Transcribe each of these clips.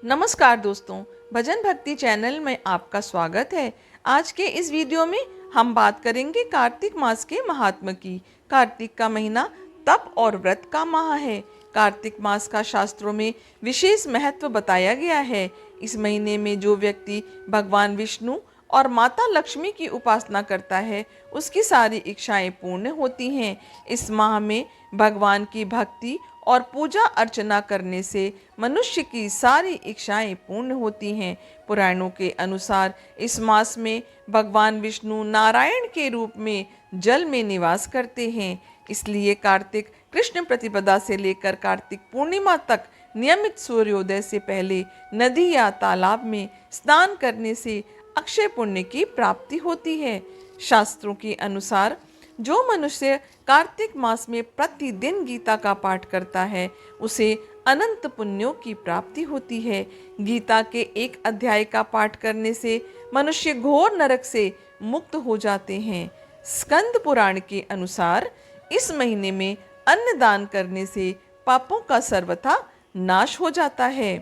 नमस्कार दोस्तों, भजन भक्ति चैनल में आपका स्वागत है। आज के इस वीडियो में हम बात करेंगे कार्तिक मास के महात्म्य की। कार्तिक का महीना तप और व्रत का माह है। कार्तिक मास का शास्त्रों में विशेष महत्व बताया गया है। इस महीने में जो व्यक्ति भगवान विष्णु और माता लक्ष्मी की उपासना करता है, उसकी सारी इच्छाएं पूर्ण होती हैं। इस माह में भगवान की भक्ति और पूजा अर्चना करने से मनुष्य की सारी इच्छाएं पूर्ण होती हैं। पुराणों के अनुसार इस मास में भगवान विष्णु नारायण के रूप में जल में निवास करते हैं। इसलिए कार्तिक कृष्ण प्रतिपदा से लेकर कार्तिक पूर्णिमा तक नियमित सूर्योदय से पहले नदी या तालाब में स्नान करने से अक्षय पुण्य की प्राप्ति होती है। शास्त्रों के अनुसार जो मनुष्य कार्तिक मास में प्रतिदिन गीता का पाठ करता है, उसे अनंत पुण्यों की प्राप्ति होती है। गीता के एक अध्याय का पाठ करने से मनुष्य घोर नरक से मुक्त हो जाते हैं। स्कंद पुराण के अनुसार इस महीने में अन्न दान करने से पापों का सर्वथा नाश हो जाता है।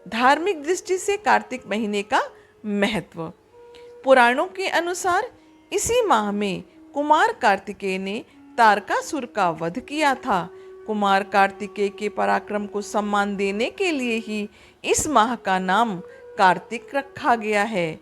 धार्मिक दृष्टि से कार्तिक महीने का महत्व। पुराणों के अनुसार इसी माह में कुमार कार्तिकेय ने तारकासुर का वध किया था। कुमार कार्तिकेय के पराक्रम को सम्मान देने के लिए ही इस माह का नाम कार्तिक रखा गया है।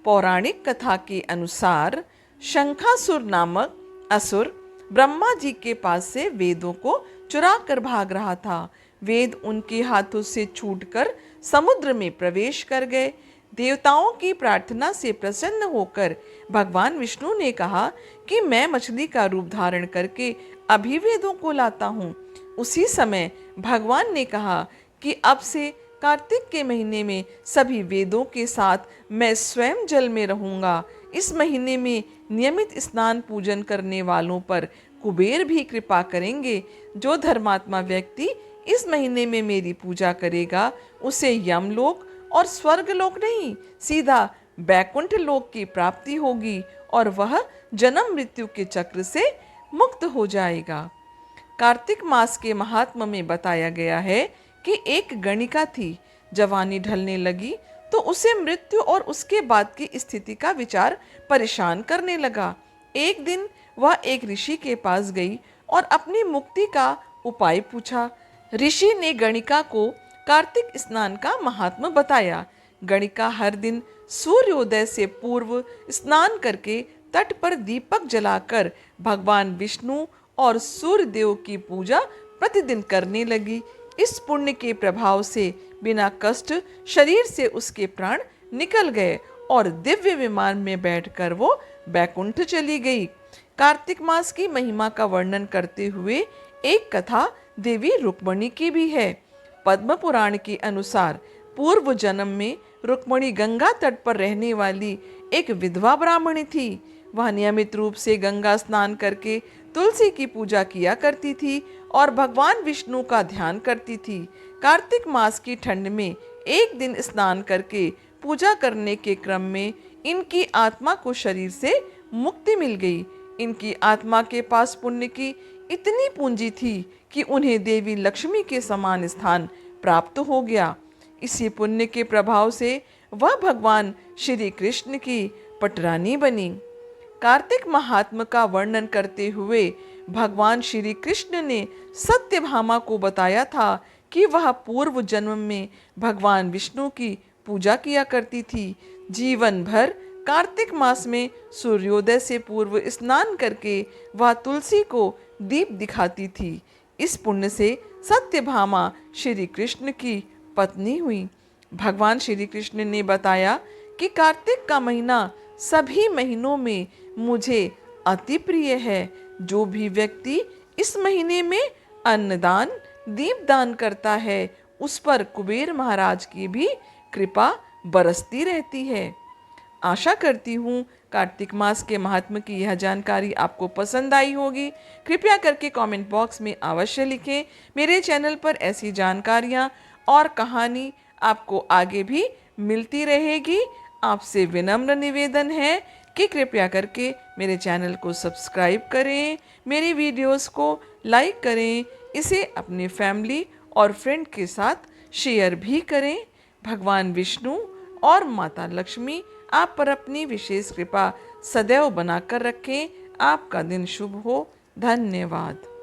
पौराणिक कथा के अनुसार शंखासुर नामक असुर ब्रह्मा जी के पास से वेदों को चुरा कर भाग रहा था। वेद उनके हाथों से छूटकर समुद्र में प्रवेश कर गए। देवताओं की प्रार्थना से प्रसन्न होकर भगवान विष्णु ने कहा कि मैं मछली का रूप धारण करके अभी वेदों को लाता हूँ। उसी समय भगवान ने कहा कि अब से कार्तिक के महीने में सभी वेदों के साथ मैं स्वयं जल में रहूंगा। इस महीने में नियमित स्नान पूजन करने वालों पर कुबेर भी कृपा करेंगे। जो धर्मात्मा व्यक्ति इस महीने में मेरी पूजा करेगा, उसे यमलोक और स्वर्गलोक नहीं, सीधा बैकुंठ लोक की प्राप्ति होगी और वह जन्म मृत्यु के चक्र से मुक्त हो जाएगा। कार्तिक मास के महात्म्य में बताया गया है कि एक गणिका थी। जवानी ढलने लगी तो उसे मृत्यु और उसके बाद की स्थिति का विचार परेशान करने लगा। एक दिन वह एक ऋषि के पास गई और अपनी मुक्ति का उपाय पूछा। ऋषि ने गणिका को कार्तिक स्नान का महात्म्य बताया। गणिका हर दिन सूर्योदय से पूर्व स्नान करके तट पर दीपक जलाकर भगवान विष्णु और सूर्य देव की पूजा प्रतिदिन करने लगी। इस पुण्य के प्रभाव से बिना कष्ट शरीर से उसके प्राण निकल गए और दिव्य विमान में बैठकर वो बैकुंठ चली गई। कार्तिक मास की महिमा का वर्णन करते हुए एक कथा देवी रुक्मणी की भी है। पद्म पुराण के अनुसार पूर्व जन्म में रुक्मणी गंगा तट पर रहने वाली एक विधवा ब्राह्मणी थी। वह नियमित रूप से गंगा स्नान करके तुलसी की पूजा किया करती थी और भगवान विष्णु का ध्यान करती थी। कार्तिक मास की ठंड में एक दिन स्नान करके पूजा करने के क्रम में इनकी आत्मा को शरीर से मुक्ति मिल गई। इनकी आत्मा के पास पुण्य की इतनी पूंजी थी कि उन्हें देवी लक्ष्मी के समान स्थान प्राप्त हो गया। इसी पुण्य के प्रभाव से वह भगवान श्री कृष्ण की पटरानी बनी। कार्तिक महात्म्य का वर्णन करते हुए भगवान श्री कृष्ण ने सत्यभामा को बताया था कि वह पूर्व जन्म में भगवान विष्णु की पूजा किया करती थी। जीवन भर कार्तिक मास में सूर्योदय से पूर्व स्नान करके वह तुलसी को दीप दिखाती थी। इस पुण्य से सत्यभामा श्री कृष्ण की पत्नी हुई। भगवान श्री कृष्ण ने बताया कि कार्तिक का महीना सभी महीनों में मुझे अति प्रिय है। जो भी व्यक्ति इस महीने में अन्नदान दीपदान करता है, उस पर कुबेर महाराज की भी कृपा बरसती रहती है। आशा करती हूँ कार्तिक मास के महात्म्य की यह जानकारी आपको पसंद आई होगी। कृपया करके कमेंट बॉक्स में अवश्य लिखें। मेरे चैनल पर ऐसी जानकारियाँ और कहानी आपको आगे भी मिलती रहेगी। आपसे विनम्र निवेदन है कि कृपया करके मेरे चैनल को सब्सक्राइब करें, मेरी वीडियोस को लाइक करें, इसे अपने फैमिली और फ्रेंड के साथ शेयर भी करें। भगवान विष्णु और माता लक्ष्मी आप पर अपनी विशेष कृपा सदैव बनाकर रखें। आपका दिन शुभ हो। धन्यवाद।